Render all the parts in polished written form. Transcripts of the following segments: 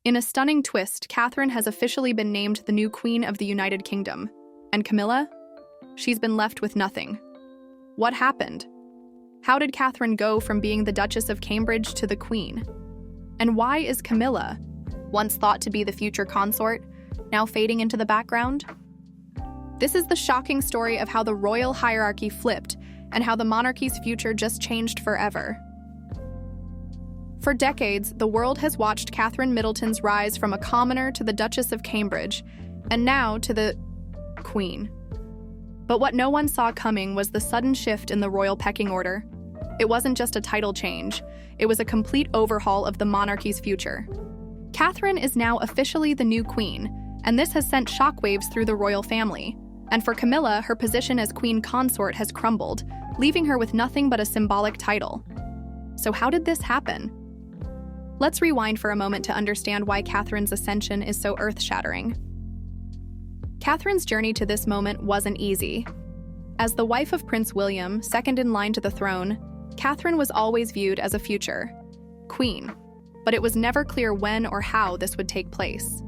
In a stunning twist, Catherine has officially been named the new Queen of the United Kingdom. And Camilla? She's been left with nothing. What happened? How did Catherine go from being the Duchess of Cambridge to the Queen? And why is Camilla, once thought to be the future consort, now fading into the background? This is the shocking story of how the royal hierarchy flipped and how the monarchy's future just changed forever. For decades, the world has watched Catherine Middleton's rise from a commoner to the Duchess of Cambridge, and now to the Queen. But what no one saw coming was the sudden shift in the royal pecking order. It wasn't just a title change, it was a complete overhaul of the monarchy's future. Catherine is now officially the new queen, and this has sent shockwaves through the royal family. And for Camilla, her position as queen consort has crumbled, leaving her with nothing but a symbolic title. So how did this happen? Let's rewind for a moment to understand why Catherine's ascension is so earth-shattering. Catherine's journey to this moment wasn't easy. As the wife of Prince William, second in line to the throne, Catherine was always viewed as a future queen, but it was never clear when or how this would take place.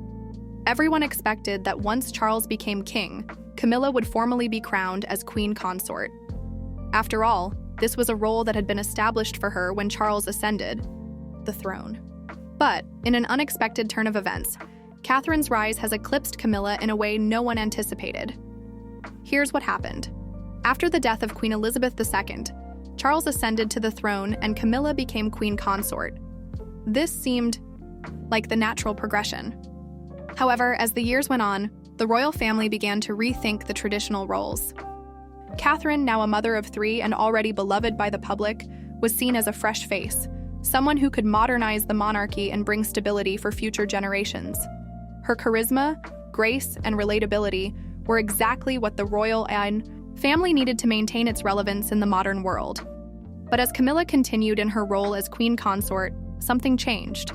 Everyone expected that once Charles became king, Camilla would formally be crowned as queen consort. After all, this was a role that had been established for her when Charles ascended the throne. But, in an unexpected turn of events, Catherine's rise has eclipsed Camilla in a way no one anticipated. Here's what happened. After the death of Queen Elizabeth II, Charles ascended to the throne and Camilla became queen consort. This seemed like the natural progression. However, as the years went on, the royal family began to rethink the traditional roles. Catherine, now a mother of three and already beloved by the public, was seen as a fresh face, someone who could modernize the monarchy and bring stability for future generations. Her charisma, grace, and relatability were exactly what the royal family needed to maintain its relevance in the modern world. But as Camilla continued in her role as queen consort, something changed.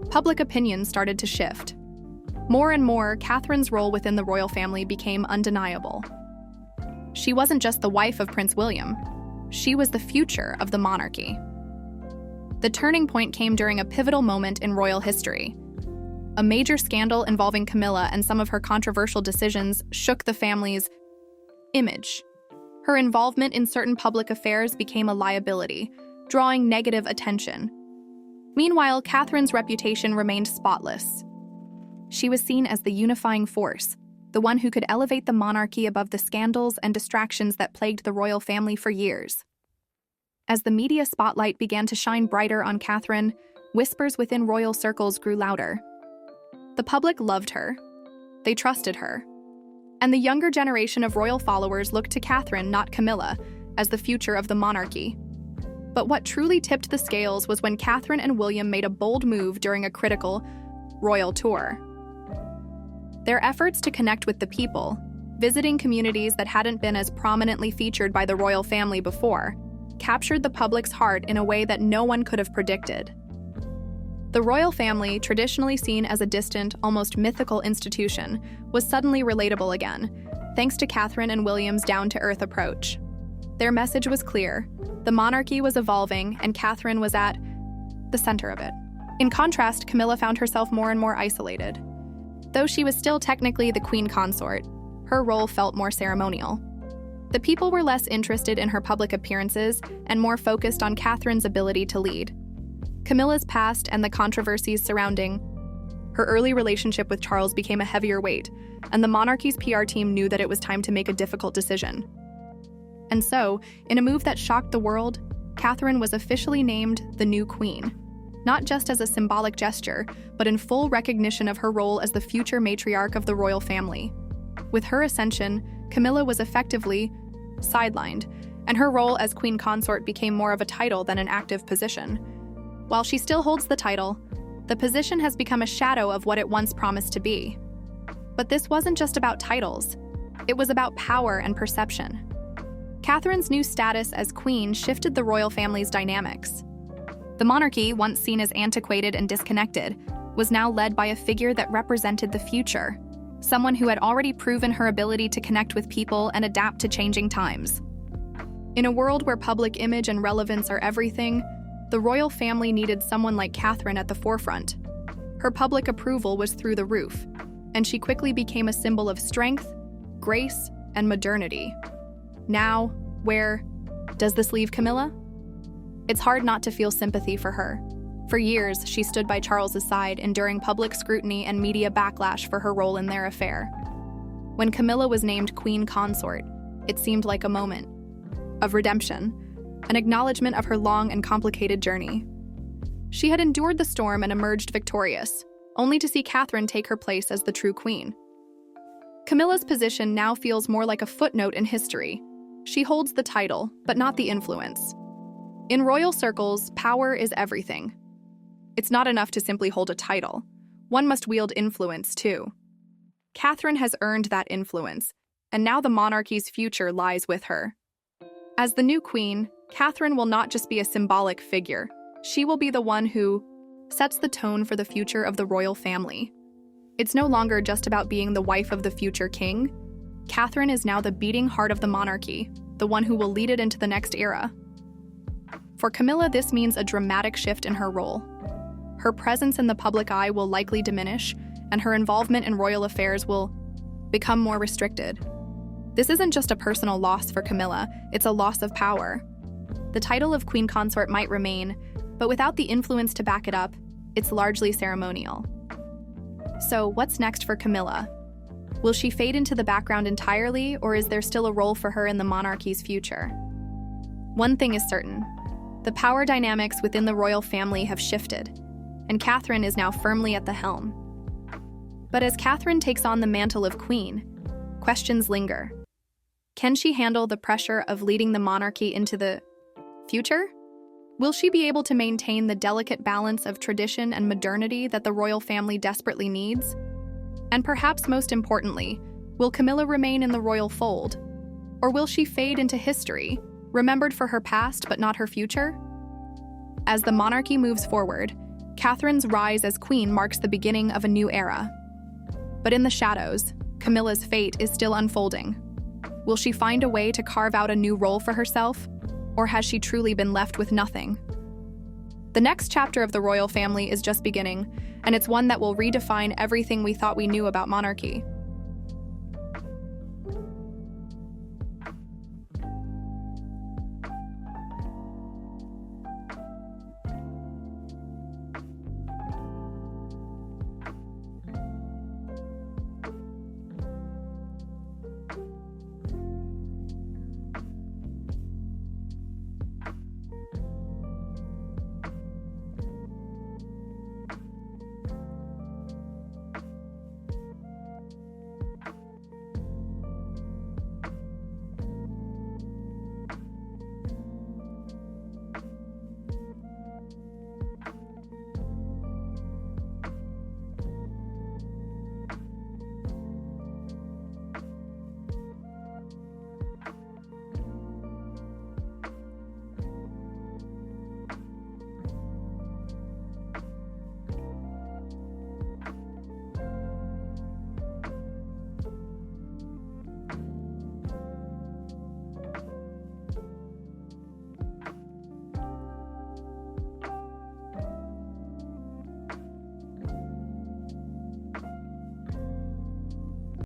Public opinion started to shift. More and more, Catherine's role within the royal family became undeniable. She wasn't just the wife of Prince William, she was the future of the monarchy. The turning point came during a pivotal moment in royal history. A major scandal involving Camilla and some of her controversial decisions shook the family's image. Her involvement in certain public affairs became a liability, drawing negative attention. Meanwhile, Catherine's reputation remained spotless. She was seen as the unifying force, the one who could elevate the monarchy above the scandals and distractions that plagued the royal family for years. As the media spotlight began to shine brighter on Catherine, whispers within royal circles grew louder. The public loved her. They trusted her. And the younger generation of royal followers looked to Catherine, not Camilla, as the future of the monarchy. But what truly tipped the scales was when Catherine and William made a bold move during a critical royal tour. Their efforts to connect with the people, visiting communities that hadn't been as prominently featured by the royal family before, captured the public's heart in a way that no one could have predicted. The royal family, traditionally seen as a distant, almost mythical institution, was suddenly relatable again, thanks to Catherine and William's down-to-earth approach. Their message was clear: the monarchy was evolving, and Catherine was at the center of it. In contrast, Camilla found herself more and more isolated. Though she was still technically the queen consort, her role felt more ceremonial. The people were less interested in her public appearances and more focused on Catherine's ability to lead. Camilla's past and the controversies surrounding her early relationship with Charles became a heavier weight, and the monarchy's PR team knew that it was time to make a difficult decision. And so, in a move that shocked the world, Catherine was officially named the new queen, not just as a symbolic gesture, but in full recognition of her role as the future matriarch of the royal family. With her ascension, Camilla was effectively sidelined, and her role as queen consort became more of a title than an active position. While she still holds the title, the position has become a shadow of what it once promised to be. But this wasn't just about titles. It was about power and perception. Catherine's new status as queen shifted the royal family's dynamics. The monarchy, once seen as antiquated and disconnected, was now led by a figure that represented the future, someone who had already proven her ability to connect with people and adapt to changing times. In a world where public image and relevance are everything, the royal family needed someone like Catherine at the forefront. Her public approval was through the roof, and she quickly became a symbol of strength, grace, and modernity. Now, where does this leave Camilla? It's hard not to feel sympathy for her. For years, she stood by Charles's side, enduring public scrutiny and media backlash for her role in their affair. When Camilla was named Queen Consort, it seemed like a moment of redemption, an acknowledgement of her long and complicated journey. She had endured the storm and emerged victorious, only to see Catherine take her place as the true queen. Camilla's position now feels more like a footnote in history. She holds the title, but not the influence. In royal circles, power is everything. It's not enough to simply hold a title. One must wield influence, too. Catherine has earned that influence, and now the monarchy's future lies with her. As the new queen, Catherine will not just be a symbolic figure. She will be the one who sets the tone for the future of the royal family. It's no longer just about being the wife of the future king. Catherine is now the beating heart of the monarchy, the one who will lead it into the next era. For Camilla, this means a dramatic shift in her role. Her presence in the public eye will likely diminish, and her involvement in royal affairs will become more restricted. This isn't just a personal loss for Camilla, it's a loss of power. The title of Queen Consort might remain, but without the influence to back it up, it's largely ceremonial. So, what's next for Camilla? Will she fade into the background entirely, or is there still a role for her in the monarchy's future? One thing is certain. The power dynamics within the royal family have shifted, and Catherine is now firmly at the helm. But as Catherine takes on the mantle of queen, questions linger. Can she handle the pressure of leading the monarchy into the future? Will she be able to maintain the delicate balance of tradition and modernity that the royal family desperately needs? And perhaps most importantly, will Camilla remain in the royal fold? Or will she fade into history, remembered for her past but not her future? As the monarchy moves forward, Catherine's rise as queen marks the beginning of a new era. But in the shadows, Camilla's fate is still unfolding. Will she find a way to carve out a new role for herself? Or has she truly been left with nothing? The next chapter of the royal family is just beginning, and it's one that will redefine everything we thought we knew about monarchy.